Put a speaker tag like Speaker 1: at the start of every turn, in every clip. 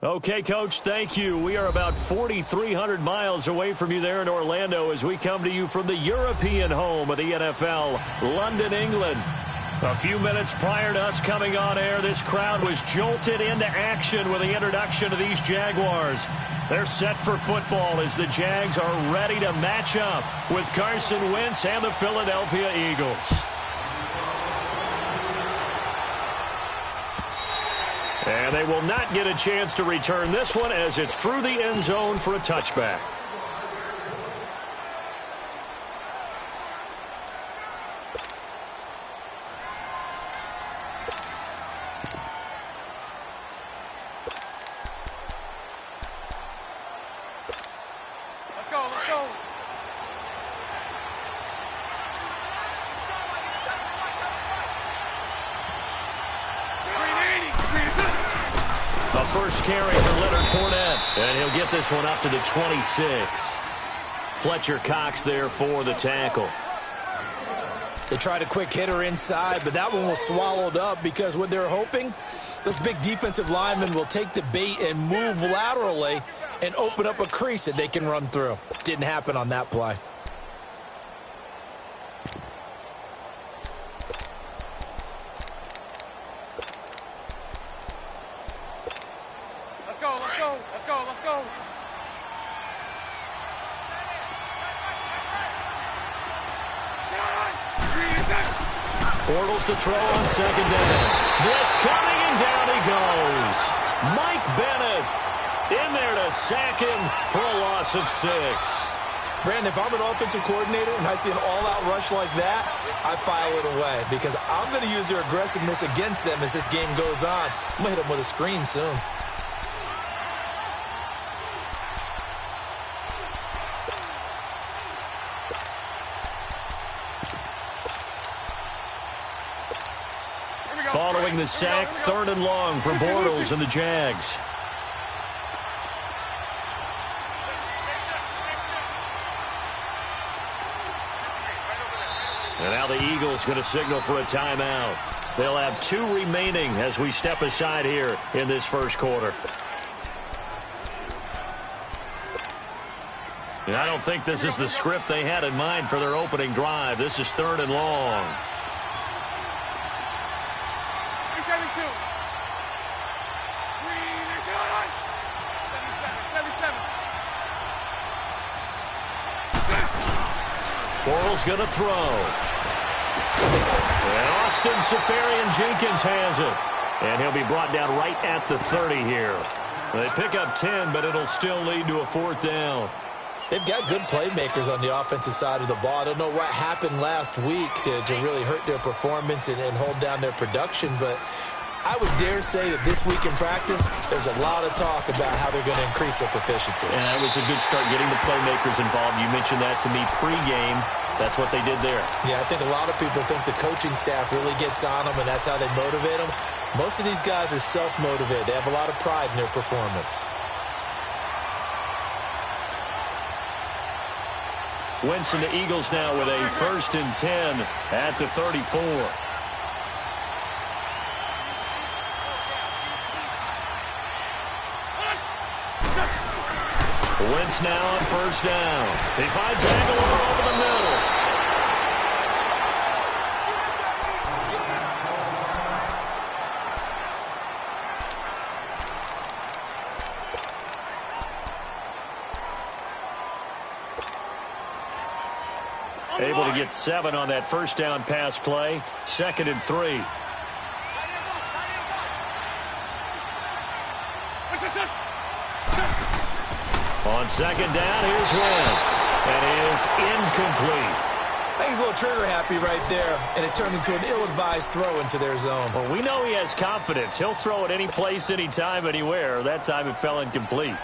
Speaker 1: Okay, Coach, thank you. We are about 4,300 miles away from you there in Orlando as we come to you from the European home of the NFL, London, England. A few minutes prior to us coming on air, this crowd was jolted into action with the introduction of these Jaguars. They're set for football as the Jags are ready to match up with Carson Wentz and the Philadelphia Eagles. And they will not get a chance to return this one as it's through the end zone for a touchback. First carry for Leonard Fournette, and he'll get this one up to the 26. Fletcher Cox there for the tackle.
Speaker 2: They tried a quick hitter inside, but that one was swallowed up because what they're hoping, those big defensive linemen will take the bait and move laterally and open up a crease that they can run through. Didn't happen on that play.
Speaker 1: Bortles to throw on second down. Blitz coming, and down he goes. Mike Bennett in there to sack him for a loss of 6.
Speaker 2: Brandon, if I'm an offensive coordinator and I see an all-out rush like that, I file it away because I'm going to use their aggressiveness against them as this game goes on. I'm going to hit them with a screen soon.
Speaker 1: Following the sack, 3rd and long for Bortles and the Jags. And now the Eagles going to signal for a timeout. They'll have 2 remaining as we step aside here in this first quarter. And I don't think this is the script they had in mind for their opening drive. This is 3rd and long. Bortles going to throw. And Austin Seferian-Jenkins has it. And he'll be brought down right at the 30 here. They pick up 10, but it'll still lead to a 4th down.
Speaker 2: They've got good playmakers on the offensive side of the ball. I don't know what happened last week to really hurt their performance and hold down their production, but I would dare say that this week in practice, there's a lot of talk about how they're going to increase their proficiency.
Speaker 1: And that was a good start getting the playmakers involved. You mentioned that to me pregame. That's what they did there.
Speaker 2: Yeah, I think a lot of people think the coaching staff really gets on them, and that's how they motivate them. Most of these guys are self-motivated. They have a lot of pride in their performance.
Speaker 1: Wentz and the Eagles now with a 1st and 10 at the 34. Wentz now on 1st down. He finds Aguilar over the middle. Able to get 7 on that 1st down pass play. 2nd and 3. On 2nd down, here's Wentz. And he is incomplete.
Speaker 2: I think he's a little trigger happy right there, and it turned into an ill-advised throw into their zone.
Speaker 1: Well, we know he has confidence. He'll throw it any place, anytime, anywhere. That time it fell incomplete.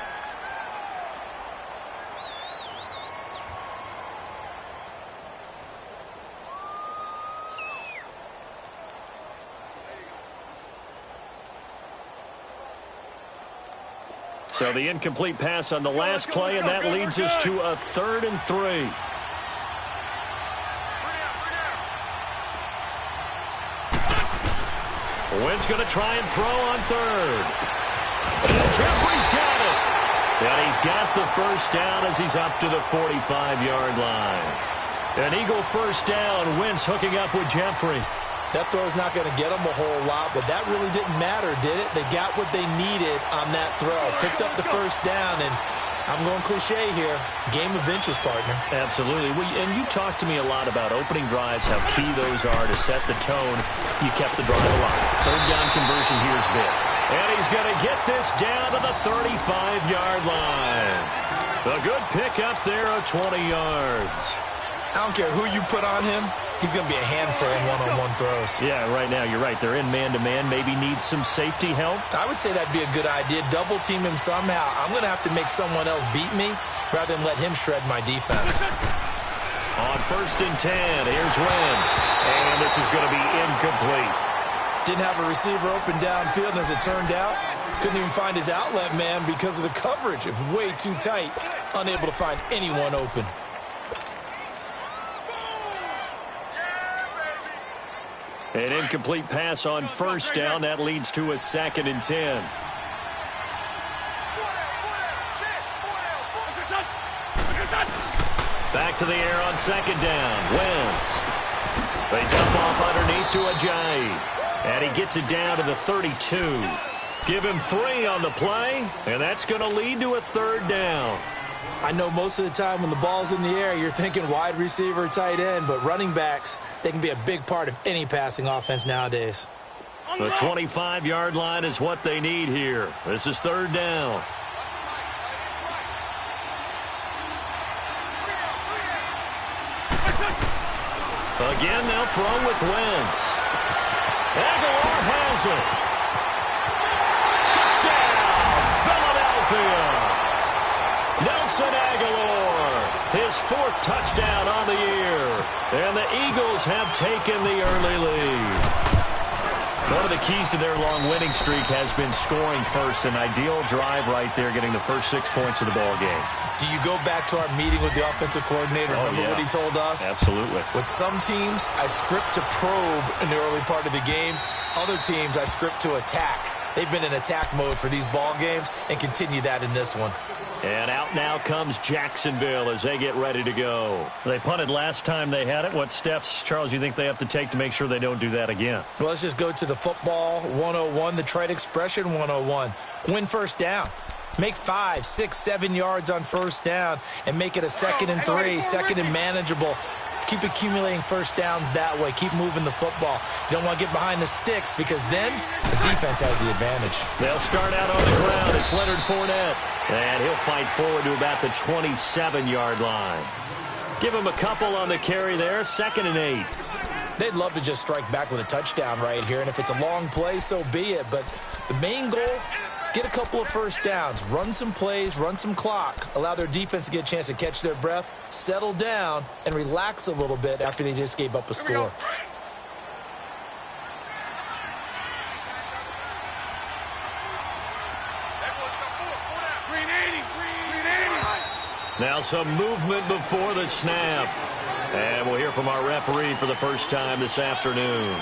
Speaker 1: So the incomplete pass on the last play, and that leads us to a 3rd and 3. Wynn's going to try and throw on 3rd. And Jeffrey's got it. And he's got the first down as he's up to the 45-yard line. An Eagle first down. Wentz hooking up with Jeffrey.
Speaker 2: That throw's not going to get them a whole lot, but that really didn't matter, did it? They got what they needed on that throw. Picked up the first down, and I'm going cliche here. Game of inches, partner.
Speaker 1: Absolutely. And you talked to me a lot about opening drives, how key those are to set the tone. You kept the drive alive. 3rd down conversion here is big. And he's going to get this down to the 35-yard line. A good pick up there of 20 yards.
Speaker 2: I don't care who you put on him. He's going to be a handful in one-on-one throws.
Speaker 1: Yeah, right now, you're right. They're in man-to-man. Maybe needs some safety help.
Speaker 2: I would say that'd be a good idea. Double-team him somehow. I'm going to have to make someone else beat me rather than let him shred my defense.
Speaker 1: On 1st and 10, here's Wentz. And this is going to be incomplete.
Speaker 2: Didn't have a receiver open downfield, and as it turned out, couldn't even find his outlet man because of the coverage. It was way too tight. Unable to find anyone open.
Speaker 1: An incomplete pass on 1st down. That leads to a 2nd and 10. Back to the air on 2nd down. Wentz. They dump off underneath to Ajayi. And he gets it down to the 32. Give him 3 on the play, and that's going to lead to a 3rd down.
Speaker 2: I know most of the time when the ball's in the air, you're thinking wide receiver, tight end, but running backs, they can be a big part of any passing offense nowadays.
Speaker 1: The 25-yard line is what they need here. This is 3rd down. Again, they'll throw with Wentz. Aguilar has it. Touchdown, Philadelphia. Nelson Aguilar, his 4th touchdown on the year. And the Eagles have taken the early lead. One of the keys to their long winning streak has been scoring first. An ideal drive right there, getting the first 6 points of the ball game.
Speaker 2: Do you go back to our meeting with the offensive coordinator? Remember what he told us?
Speaker 1: Absolutely.
Speaker 2: With some teams, I script to probe in the early part of the game. Other teams, I script to attack. They've been in attack mode for these ball games and continue that in this one.
Speaker 1: And out now comes Jacksonville as they get ready to go. They punted last time they had it. What steps, Charles, you think they have to take to make sure they don't do that again?
Speaker 2: Well, let's just go to the football 101, the trite expression 101. Win first down. Make 5, 6, 7 yards on first down and make it a 2nd and 3, 2nd and manageable. Keep accumulating first downs that way. Keep moving the football. You don't want to get behind the sticks because then the defense has the advantage.
Speaker 1: They'll start out on the ground. It's Leonard Fournette. And he'll fight forward to about the 27-yard line. Give him a couple on the carry there. 2nd and 8.
Speaker 2: They'd love to just strike back with a touchdown right here. And if it's a long play, so be it. But the main goal, get a couple of first downs. Run some plays, run some clock. Allow their defense to get a chance to catch their breath, settle down, and relax a little bit after they just gave up a score.
Speaker 1: Now some movement before the snap. And we'll hear from our referee for the first time this afternoon.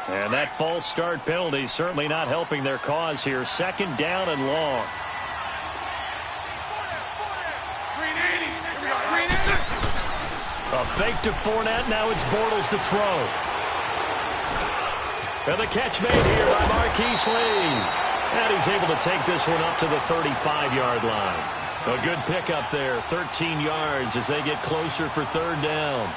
Speaker 1: And that false start penalty certainly not helping their cause here. 2nd down and long. A fake to Fournette. Now it's Bortles to throw. And the catch made here by Marquise Lee. And he's able to take this one up to the 35-yard line. A good pickup there. 13 yards as they get closer for 3rd down.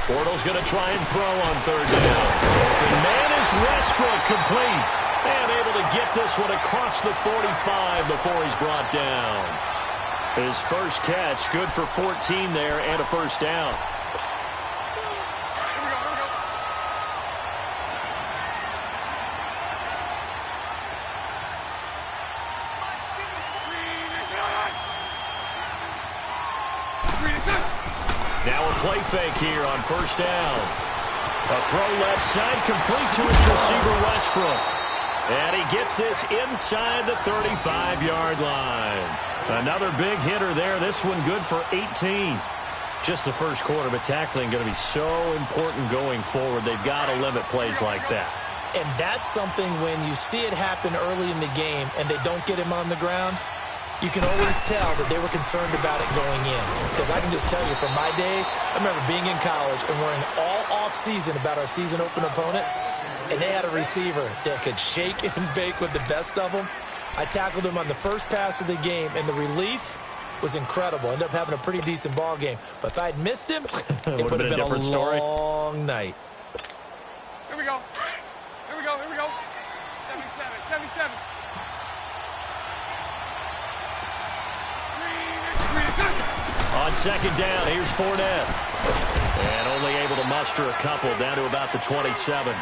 Speaker 1: Bortles going to try and throw on third down. The man is Westbrook, complete. And able to get this one across the 45 before he's brought down. His first catch, good for 14 there and a first down. Now a play fake here on first down. A throw left side, complete to his receiver, Westbrook. And he gets this inside the 35-yard line. Another big hitter there. This one good for 18. Just the first quarter, but tackling going to be so important going forward. They've got to limit plays like that.
Speaker 2: And that's something when you see it happen early in the game and they don't get him on the ground, you can always tell that they were concerned about it going in. Because I can just tell you from my days, I remember being in college and worrying all off-season about our season open opponent, and they had a receiver that could shake and bake with the best of them. I tackled him on the first pass of the game, and the relief was incredible. Ended up having a pretty decent ball game. But if I'd missed him, it would have been a long night.
Speaker 3: Here we go. Here we go. Here we go. 77. 77.
Speaker 1: On second down, here's Fournette. And only able to muster a couple down to about the 27.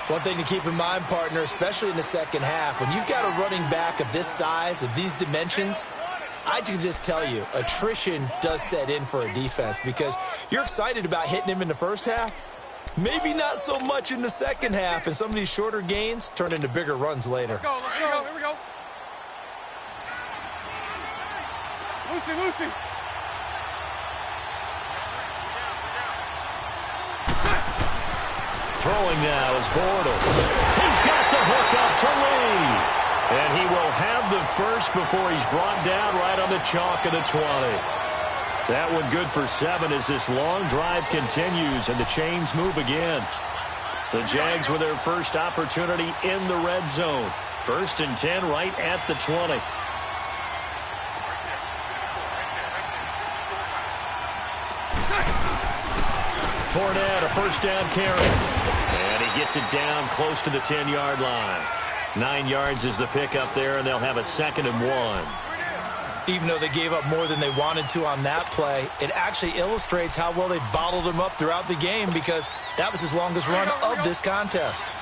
Speaker 2: One thing to keep in mind, partner, especially in the second half, when you've got a running back of this size, of these dimensions, I can just tell you, attrition does set in for a defense because you're excited about hitting him in the first half. Maybe not so much in the second half, and some of these shorter gains turn into bigger runs later.
Speaker 3: Let's go. Let's go. Here we go. Lucy.
Speaker 1: Throwing now is Bortles. He's got the hook up to Lee. And he will have the first before he's brought down right on the chalk of the 20. That one good for 7 as this long drive continues and the chains move again. The Jags with their first opportunity in the red zone. 1st and 10 right at the 20. Fournette, a first down carry. And he gets it down close to the 10-yard line. 9 yards is the pickup there, and they'll have a 2nd and 1.
Speaker 2: Even though they gave up more than they wanted to on that play, it actually illustrates how well they bottled him up throughout the game because that was his longest run of this contest.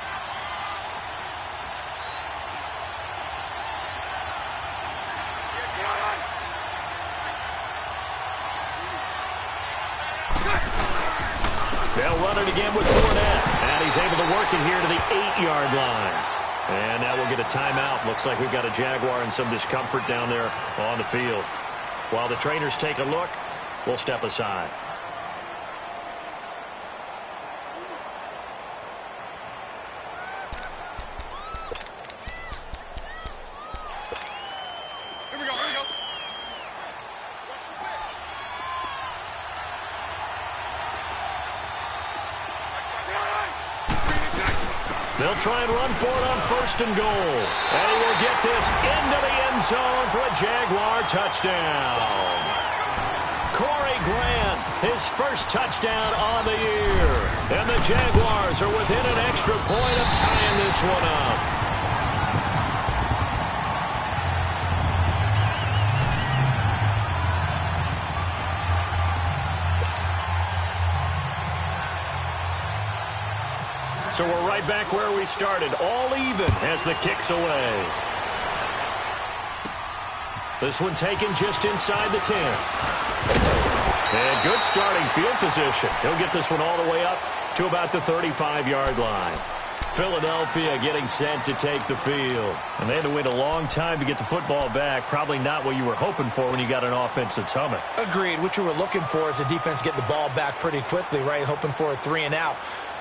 Speaker 1: They'll run it again with Fournette. And he's able to work it here to the 8-yard line. And now we'll get a timeout. Looks like we've got a Jaguar in some discomfort down there on the field. While the trainers take a look, we'll step aside.
Speaker 3: Here we go. Here we go.
Speaker 1: They'll try and run for it on 1st and goal. And he will get this into the end zone for a Jaguar touchdown. Corey Grant, his first touchdown on the year. And the Jaguars are within an extra point of tying this one up. So we're right back where we started, all even as the kick's away. This one taken just inside the 10. And good starting field position. He'll get this one all the way up to about the 35-yard line. Philadelphia getting set to take the field. And they had to wait a long time to get the football back. Probably not what you were hoping for when you got an offense that's humming.
Speaker 2: Agreed. What you were looking for is a defense getting the ball back pretty quickly, right? Hoping for a 3 and out.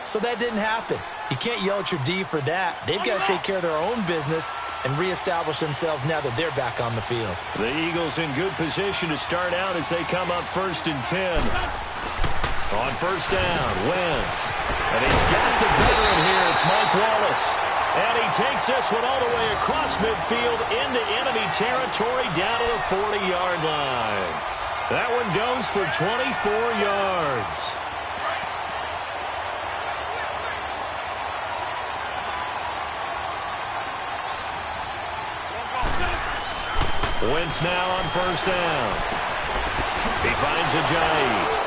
Speaker 2: So that didn't happen. You can't yell at your D for that. They've got to take care of their own business and reestablish themselves now that they're back on the field.
Speaker 1: The Eagles in good position to start out as they come up 1st and 10. On 1st down, Wentz. And he's got the veteran here. It's Mike Wallace. And he takes this one all the way across midfield into enemy territory down to the 40-yard line. That one goes for 24 yards. Wentz now on first down. He finds Ajayi.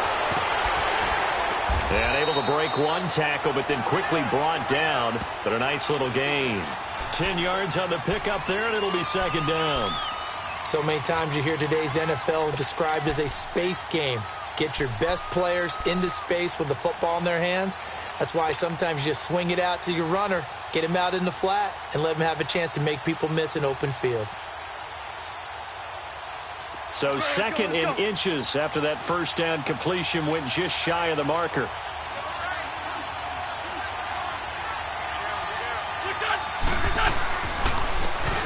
Speaker 1: And able to break one tackle, but then quickly brought down. But a nice little gain. 10 yards on the pickup there, and it'll be second down.
Speaker 2: So many times you hear today's NFL described as a space game. Get your best players into space with the football in their hands. That's why sometimes you just swing it out to your runner, get him out in the flat, and let him have a chance to make people miss an open field.
Speaker 1: So second in inches after that first down completion went just shy of the marker.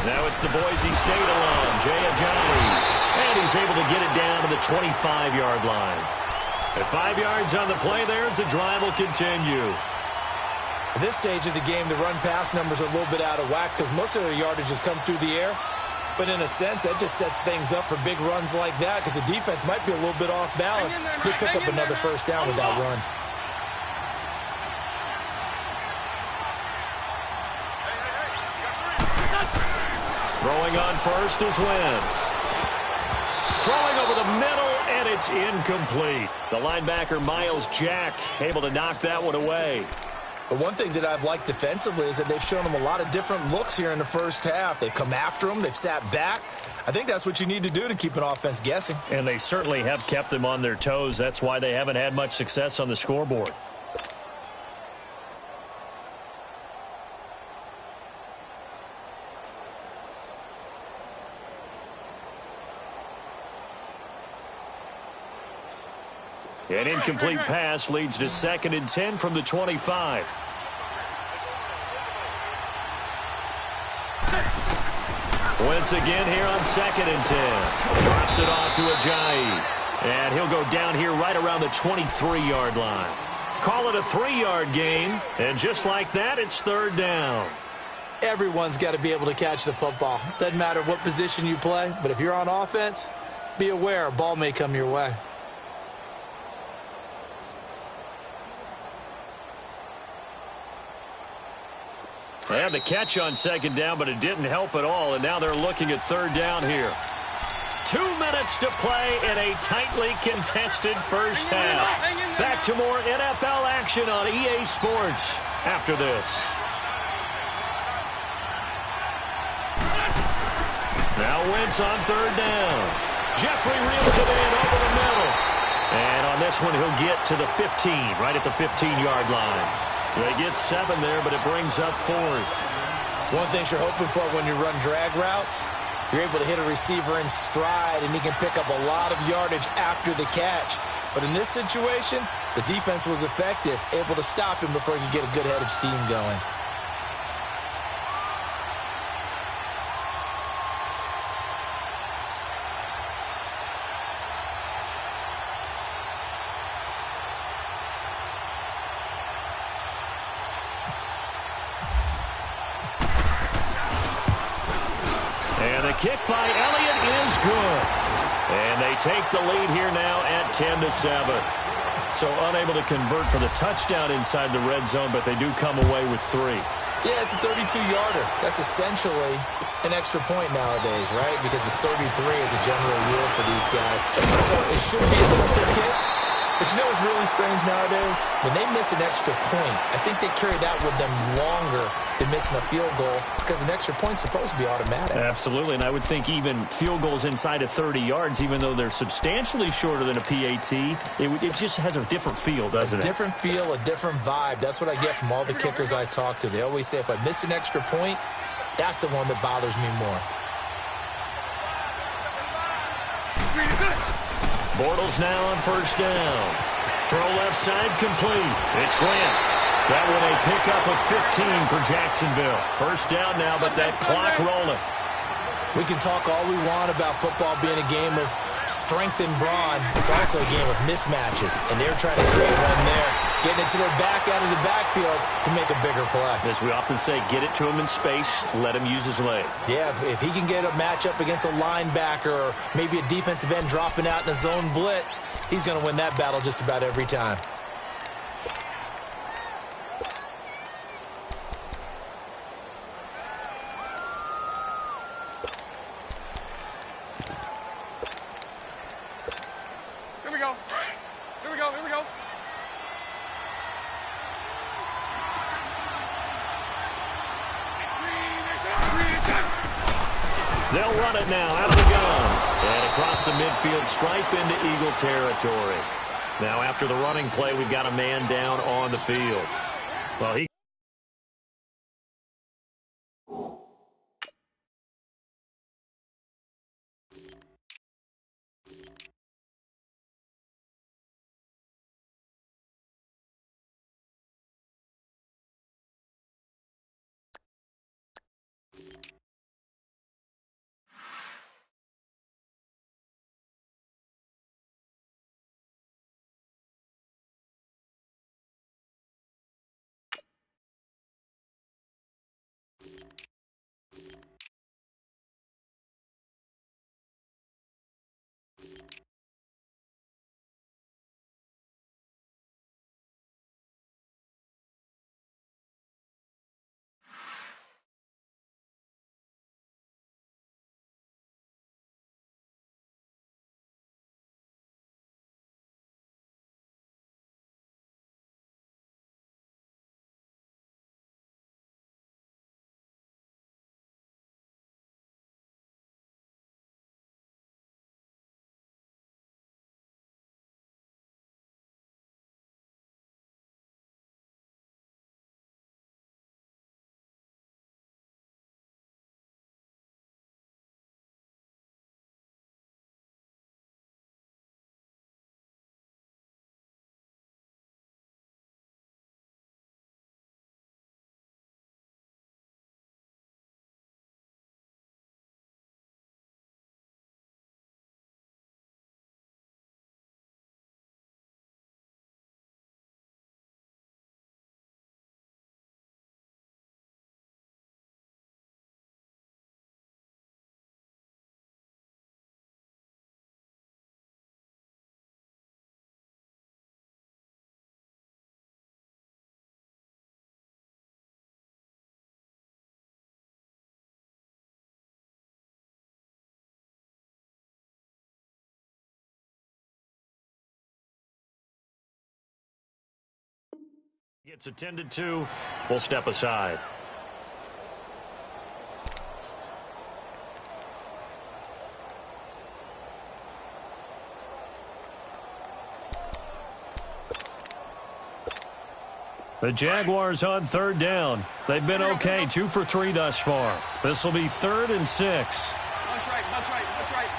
Speaker 1: Now it's the Boise State alum, Jay Ajayi. And he's able to get it down to the 25-yard line. At 5 yards on the play there, the drive will continue.
Speaker 2: At this stage of the game, the run-pass numbers are a little bit out of whack because most of their yardage has come through the air. But in a sense, that just sets things up for big runs like that because the defense might be a little bit off balance. They pick up another first down with that run.
Speaker 1: Throwing on first is Wentz. Throwing over the middle, and it's incomplete. The linebacker, Miles Jack, able to knock that one away.
Speaker 2: But one thing that I've liked defensively is that they've shown them a lot of different looks here in the first half. They've come after them. They've sat back. I think that's what you need to do to keep an offense guessing.
Speaker 1: And they certainly have kept them on their toes. That's why they haven't had much success on the scoreboard. An incomplete pass leads to 2nd and 10 from the 25. Wentz again here on 2nd and 10. Drops it off to Ajayi. And he'll go down here right around the 23-yard line. Call it a 3-yard gain. And just like that, it's 3rd down.
Speaker 2: Everyone's got to be able to catch the football. Doesn't matter what position you play, but if you're on offense, be aware a ball may come your way.
Speaker 1: They had the catch on 2nd down, but it didn't help at all, and now they're looking at 3rd down here. 2 minutes to play in a tightly contested first half. Back to more NFL action on EA Sports after this. Now Wentz on 3rd down. Jeffrey reels it in over the middle. And on this one, he'll get to the 15, right at the 15-yard line. They get 7 there, but it brings up 4th.
Speaker 2: One thing you're hoping for when you run drag routes, you're able to hit a receiver in stride, and he can pick up a lot of yardage after the catch. But in this situation, the defense was effective, able to stop him before he could get a good head of steam going.
Speaker 1: Kick by Elliott is good. And they take the lead here now at 10-7. So unable to convert for the touchdown inside the red zone, but they do come away with 3.
Speaker 2: Yeah, it's a 32-yarder. That's essentially an extra point nowadays, right? Because it's 33 as a general rule for these guys. So it should be a simple kick. But you know what's really strange nowadays? When they miss an extra point, I think they carry that with them longer than missing a field goal because an extra point's supposed to be automatic.
Speaker 1: Absolutely, and I would think even field goals inside of 30 yards, even though they're substantially shorter than a PAT, it just has a different feel, doesn't it?
Speaker 2: A different feel, a different vibe. That's what I get from all the kickers I talk to. They always say if I miss an extra point, that's the one that bothers me more.
Speaker 1: Bortles now on first down. Throw left side complete. It's Grant. That one a pickup of 15 for Jacksonville. First down now, but that clock rolling.
Speaker 2: We can talk all we want about football being a game of strength and brawn. It's also a game of mismatches, and they're trying to create one there, getting it to their back out of the backfield to make a bigger play.
Speaker 1: As we often say, get it to him in space, let him use his leg.
Speaker 2: Yeah, if he can get a matchup against a linebacker or maybe a defensive end dropping out in a zone blitz, he's going to win that battle just about every time.
Speaker 1: They'll run it now out of the gun. And across the midfield stripe into Eagle territory. Now after the running play, we've got a man down on the field. Well, he gets attended to. We'll step aside. The Jaguars on third down. They've been okay, 2 for 3 thus far. This will be 3rd and 6.
Speaker 3: Punch right, punch right, punch right.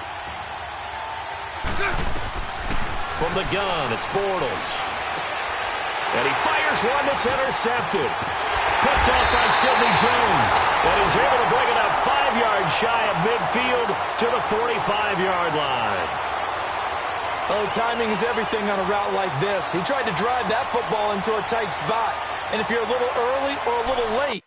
Speaker 1: From the gun, it's Bortles. And he fires one that's intercepted. Picked off by Sidney Jones. And he's able to bring it up 5 yards shy of midfield to the 45-yard line.
Speaker 2: Oh, timing is everything on a route like this. He tried to drive that football into a tight spot. And if you're a little early or a little late,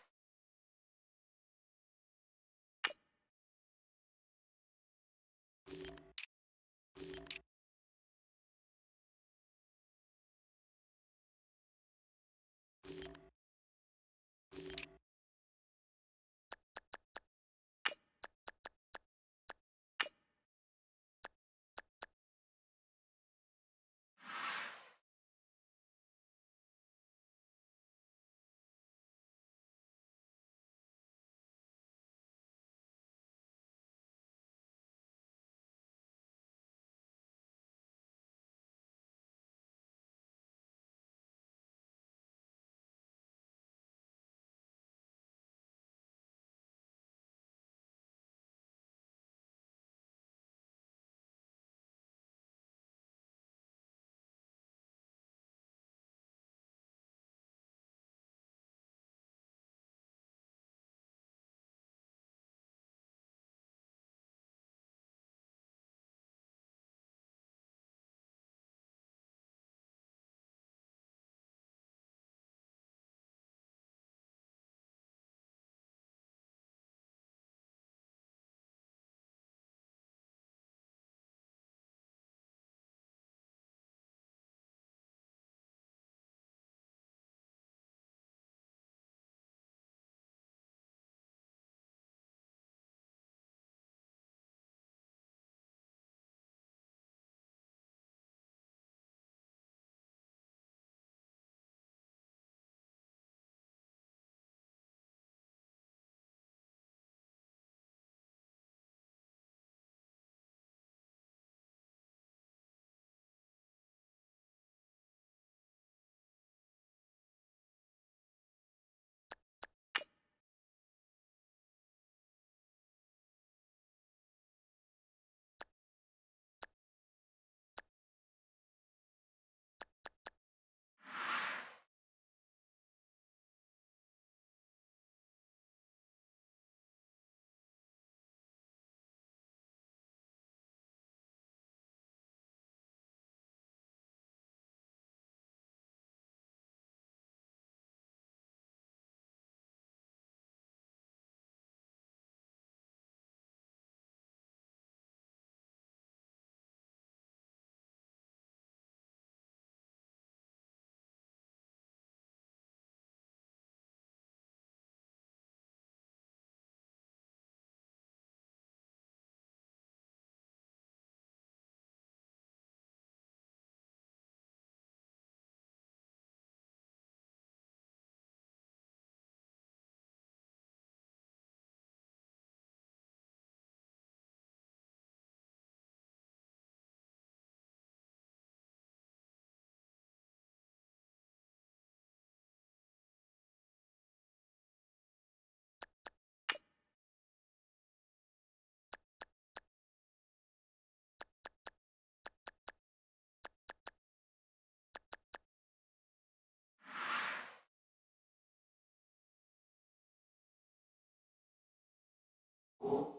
Speaker 4: you.